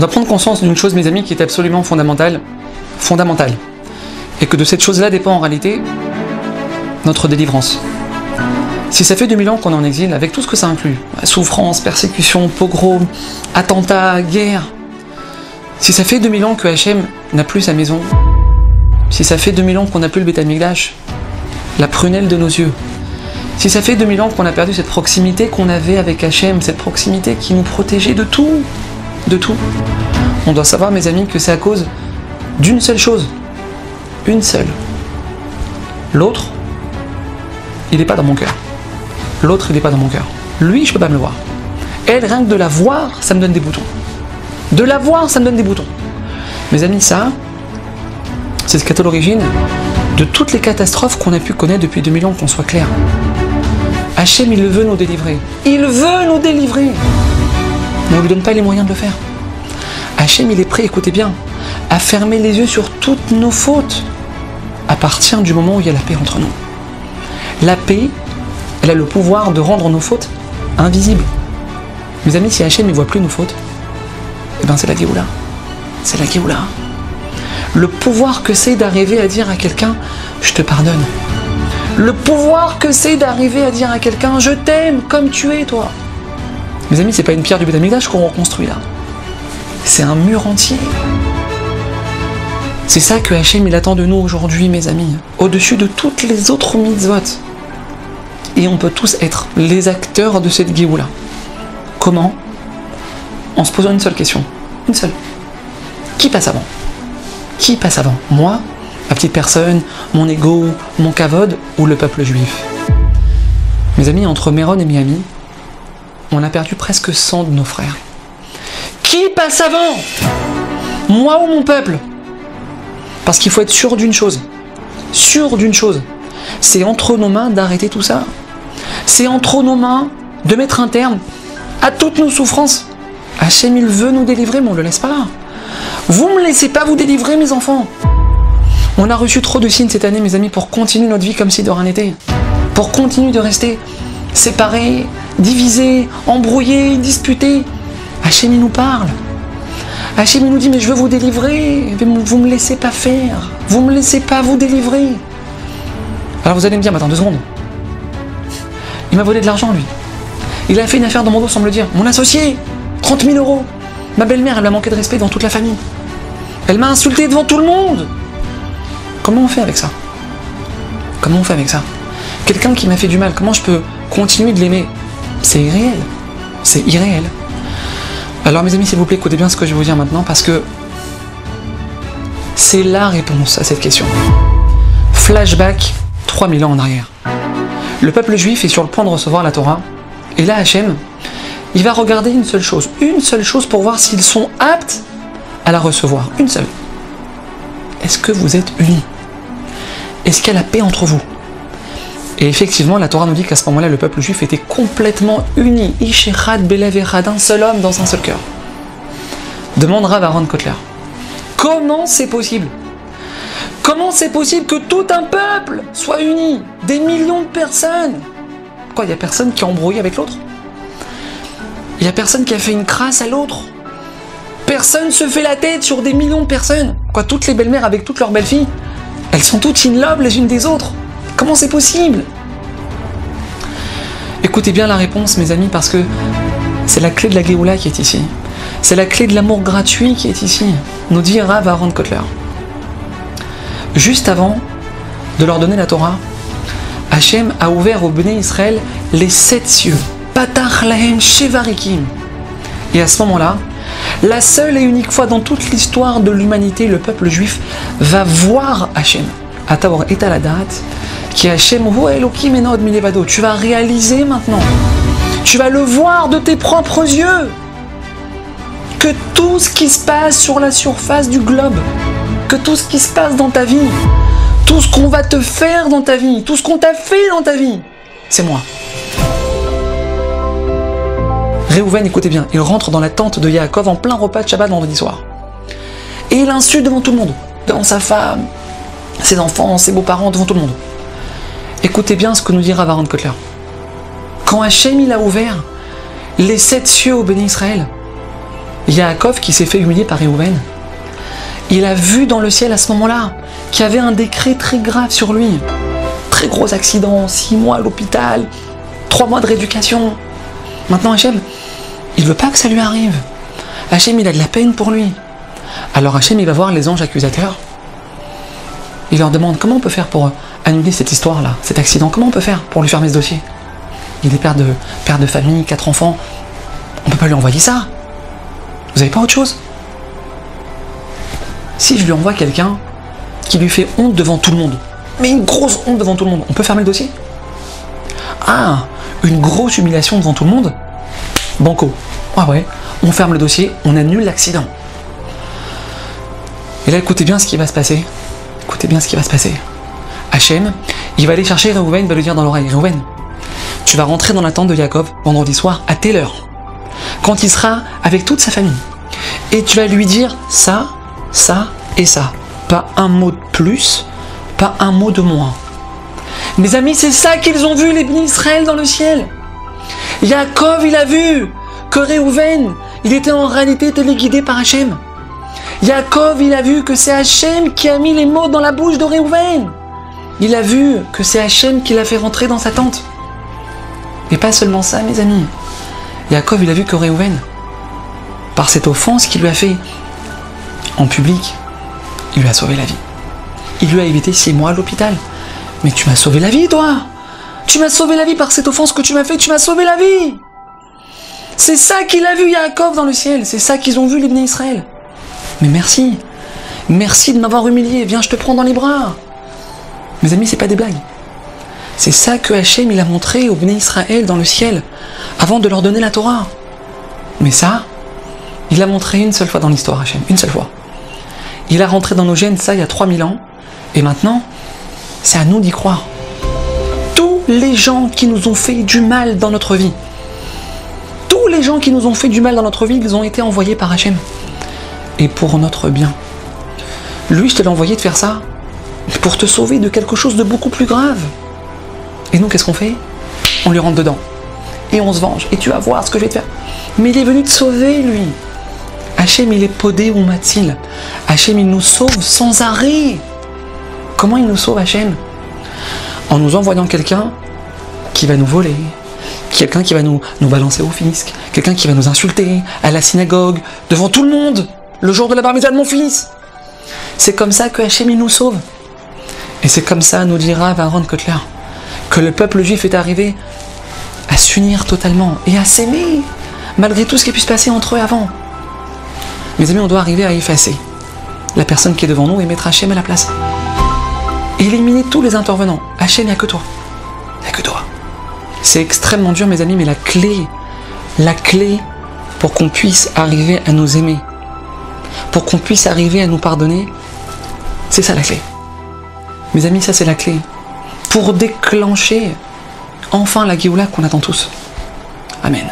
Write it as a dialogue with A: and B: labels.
A: doit prendre conscience d'une chose, mes amis, qui est absolument fondamentale, et que de cette chose-là dépend en réalité notre délivrance. Si ça fait 2000 ans qu'on est en exil, avec tout ce que ça inclut, souffrance, persécution, pogrom, attentats, guerre, si ça fait 2000 ans que Hachem n'a plus sa maison, si ça fait 2000 ans qu'on n'a plus le Beth Amikdash, la prunelle de nos yeux, si ça fait 2000 ans qu'on a perdu cette proximité qu'on avait avec Hachem, cette proximité qui nous protégeait de tout, on doit savoir, mes amis, que c'est à cause d'une seule chose, une seule. L'autre, il n'est pas dans mon cœur. L'autre, il n'est pas dans mon cœur. Lui, je peux pas me le voir. Elle, rien que de la voir, ça me donne des boutons. De la voir, ça me donne des boutons. Mes amis, ça, c'est ce qui est à l'origine de toutes les catastrophes qu'on a pu connaître depuis 2000 ans, qu'on soit clair. Hachem, il veut nous délivrer. Il veut nous délivrer. Mais on ne lui donne pas les moyens de le faire. Hachem, il est prêt, écoutez bien, à fermer les yeux sur toutes nos fautes à partir du moment où il y a la paix entre nous. La paix, elle a le pouvoir de rendre nos fautes invisibles. Mes amis, si Hachem ne voit plus nos fautes, eh bien c'est la Géoula. C'est la Géoula. Le pouvoir que c'est d'arriver à dire à quelqu'un « je te pardonne ». Le pouvoir que c'est d'arriver à dire à quelqu'un « je t'aime comme tu es, toi ». Mes amis, c'est pas une pierre du Beth Amikdash qu'on reconstruit là. C'est un mur entier. C'est ça que Hachem il attend de nous aujourd'hui, mes amis, au-dessus de toutes les autres mitzvot. Et on peut tous être les acteurs de cette Géoula. Comment? En se posant une seule question. Une seule. Qui passe avant? Qui passe avant? Moi, ma petite personne, mon ego, mon kavod ou le peuple juif? Mes amis, entre Méron et Miami, on a perdu presque 100 de nos frères. Qui passe avant? Moi ou mon peuple? Parce qu'il faut être sûr d'une chose. Sûr d'une chose. C'est entre nos mains d'arrêter tout ça. C'est entre nos mains de mettre un terme à toutes nos souffrances. Hachem, il veut nous délivrer, mais on ne le laisse pas. Vous ne me laissez pas vous délivrer, mes enfants. On a reçu trop de signes cette année, mes amis, pour continuer notre vie comme si de rien n'était. Pour continuer de rester séparés, divisés, embrouillés, disputés. Hachem, il nous parle. Hachem, il nous dit, mais je veux vous délivrer. Vous ne me laissez pas faire. Vous ne me laissez pas vous délivrer. Alors vous allez me dire, mais attends 2 secondes. Il m'a volé de l'argent, lui. Il a fait une affaire dans mon dos sans me le dire. Mon associé, 30 000 €. Ma belle-mère, elle m'a manqué de respect devant toute la famille. Elle m'a insulté devant tout le monde. Comment on fait avec ça? Comment on fait avec ça? Quelqu'un qui m'a fait du mal, comment je peux continuer de l'aimer? C'est irréel. C'est irréel. Alors mes amis, s'il vous plaît, écoutez bien ce que je vais vous dire maintenant, parce que c'est la réponse à cette question. Flashback 3000 ans en arrière. Le peuple juif est sur le point de recevoir la Torah, et là Hachem, il va regarder une seule chose pour voir s'ils sont aptes à la recevoir. Une seule. Est-ce que vous êtes unis? Est-ce qu'il y a la paix entre vous? Et effectivement, la Torah nous dit qu'à ce moment-là, le peuple juif était complètement uni. Ish echad belev echad, un seul homme dans un seul cœur. Demande Rav Aaron Kotler. Comment c'est possible? Comment c'est possible que tout un peuple soit uni? Des millions de personnes. Quoi, il n'y a personne qui a embrouillé avec l'autre? Il n'y a personne qui a fait une crasse à l'autre? Personne se fait la tête sur des millions de personnes? Quoi, toutes les belles-mères avec toutes leurs belles-filles, elles sont toutes in love les unes des autres? Comment c'est possible? Écoutez bien la réponse, mes amis, parce que c'est la clé de la Géoula qui est ici. C'est la clé de l'amour gratuit qui est ici, nous dit Rav Aaron Kotler. Juste avant de leur donner la Torah, Hachem a ouvert au Béné Israël les 7 cieux. Patach lahem shevarikim. Et à ce moment-là, la seule et unique fois dans toute l'histoire de l'humanité, le peuple juif va voir Hachem. Ataor et Aladat, qui Hachem hu Elokim enod milevado. Tu vas réaliser maintenant. Tu vas le voir de tes propres yeux. Que tout ce qui se passe sur la surface du globe, que tout ce qui se passe dans ta vie, tout ce qu'on va te faire dans ta vie, tout ce qu'on t'a fait dans ta vie, c'est moi. Réhouven, écoutez bien, il rentre dans la tente de Yaakov en plein repas de Shabbat vendredi soir. Et il insulte devant tout le monde, devant sa femme, ses enfants, ses beaux-parents, devant tout le monde. Écoutez bien ce que nous dit Rav Aaron Kotler. Quand Hachem il a ouvert les 7 cieux au Béné Israël, Yaakov qui s'est fait humilier par Réhouven, il a vu dans le ciel à ce moment-là qu'il y avait un décret très grave sur lui. Très gros accident, 6 mois à l'hôpital, 3 mois de rééducation. Maintenant Hachem, il veut pas que ça lui arrive. Hachem, il a de la peine pour lui. Alors Hachem, il va voir les anges accusateurs. Il leur demande comment on peut faire pour annuler cette histoire-là, cet accident. Comment on peut faire pour lui fermer ce dossier? Il est père de famille, 4 enfants. On peut pas lui envoyer ça. Vous avez pas autre chose? Si je lui envoie quelqu'un qui lui fait honte devant tout le monde, mais une grosse honte devant tout le monde, on peut fermer le dossier? Ah, une grosse humiliation devant tout le monde? Banco. Ah ouais, on ferme le dossier, on annule l'accident. Et là, écoutez bien ce qui va se passer. Écoutez bien ce qui va se passer. Hachem, il va aller chercher Réhouven, il va lui dire dans l'oreille, Réhouven, tu vas rentrer dans la tente de Yaakov vendredi soir à telle heure, quand il sera avec toute sa famille. Et tu vas lui dire ça, ça et ça. Pas un mot de plus, pas un mot de moins. Mes amis, c'est ça qu'ils ont vu, les bénis Israël dans le ciel. Yaakov, il a vu que Réhouven, il était en réalité téléguidé par Hachem. Yaakov, il a vu que c'est Hachem qui a mis les mots dans la bouche de Réhouven. Il a vu que c'est Hachem qui l'a fait rentrer dans sa tente. Et pas seulement ça, mes amis. Yaakov, il a vu que Réhouven, par cette offense qu'il lui a fait en public, il lui a sauvé la vie. Il lui a évité 6 mois à l'hôpital. Mais tu m'as sauvé la vie, toi! Tu m'as sauvé la vie par cette offense que tu m'as fait, tu m'as sauvé la vie! C'est ça qu'il a vu Yaakov dans le ciel, c'est ça qu'ils ont vu les bénis Israël. Mais merci, merci de m'avoir humilié, viens, je te prends dans les bras. Mes amis, c'est pas des blagues. C'est ça que Hachem, il a montré aux bénis Israël dans le ciel, avant de leur donner la Torah. Mais ça, il l'a montré une seule fois dans l'histoire, Hachem, une seule fois. Il a rentré dans nos gènes ça il y a 3000 ans, et maintenant, c'est à nous d'y croire. Tous les gens qui nous ont fait du mal dans notre vie, tous les gens qui nous ont fait du mal dans notre vie, ils ont été envoyés par Hachem. Et pour notre bien. Lui, je te l'ai envoyé de faire ça pour te sauver de quelque chose de beaucoup plus grave. Et nous, qu'est-ce qu'on fait? On lui rentre dedans. Et on se venge. Et tu vas voir ce que je vais te faire. Mais il est venu te sauver, lui. Hachem, il est podé ou matzil. Hachem, il nous sauve sans arrêt. Comment il nous sauve, Hachem? En nous envoyant quelqu'un qui va nous voler, quelqu'un qui va nous balancer au fisc, quelqu'un qui va nous insulter à la synagogue, devant tout le monde, le jour de la bar mitzvah de mon fils. C'est comme ça que Hachem, il nous sauve. Et c'est comme ça, nous dira Aaron Kotler, que le peuple juif est arrivé à s'unir totalement et à s'aimer, malgré tout ce qui a pu se passer entre eux avant. Mes amis, on doit arriver à effacer la personne qui est devant nous et mettre Hachem à la place. Éliminer tous les intervenants. Hachem, il n'y a que toi. Il n'y a que toi. C'est extrêmement dur, mes amis, mais la clé pour qu'on puisse arriver à nous aimer, pour qu'on puisse arriver à nous pardonner, c'est ça la clé. Mes amis, ça c'est la clé. Pour déclencher enfin la Géoula qu'on attend tous. Amen.